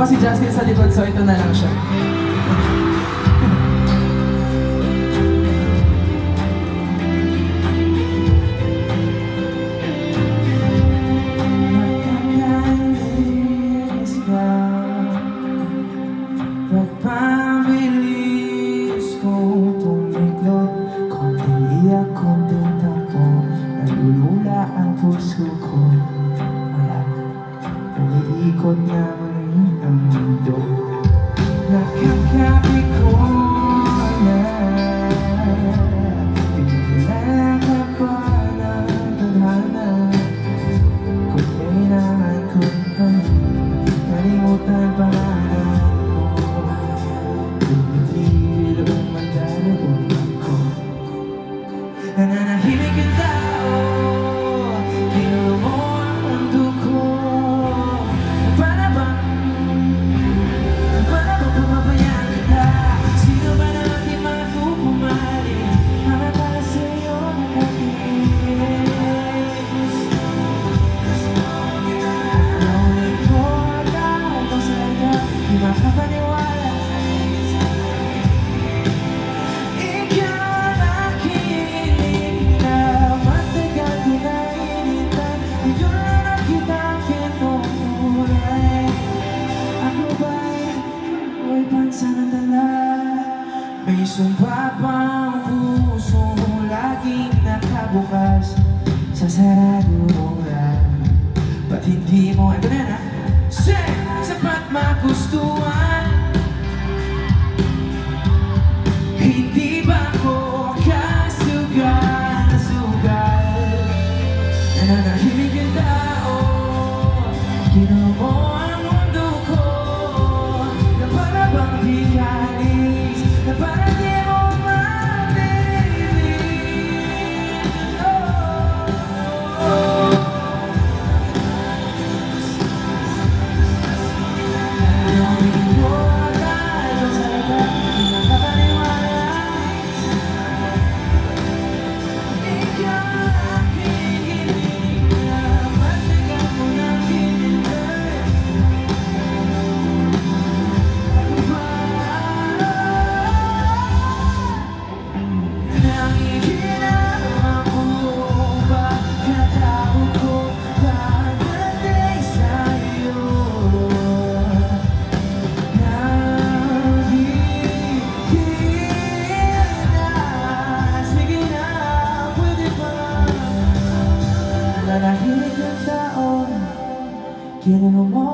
si Justin sa likod, so ito na lang siya. Nakakainis ka, pagpabilis kong tumiklot, konting iyak, konting takbo, nalulula ang puso ko. Wala, umiikot na muli ang mundo. Nakakabi ko na pinagkilala ka pa ng tadhana. Kung kailangan ko ito, kalimutan pangalan mo. Tumitigil ang magdalagot ako. Nananahimik yung tao, kinulo mo ang mundo ko. Para bang pumabayaan kita? Sino ba naman di mapupumali? Mga para sa'yo nakatingin. Naulit ko agad ang salita, di makapaniwala. Ikaw ang aking ininap, matagal ko na initan. Ngayon lang nakita kitong kulay. Ako ba'y may pansamantala? May sumpa pang puso mo laging nakabukas sa saradong ram. Ba't hindi mo, ito na na, sapat magustuhan? Hindi ba ako kasugal na sugal? Nananahimik yung tao, kinuha mo ang mundo ko. Na para bang di ka alis, na para di mo matinig. Naulit ko agad ang salita, di makapaniwala. Ikaw ang aking ininap, matagal ko nang hinintay. Ano ba? Nangihinawa ko ba katao ko pagdating sa'yo? Sige na, pwede ba? Nanahimik yung taon, kinuha mo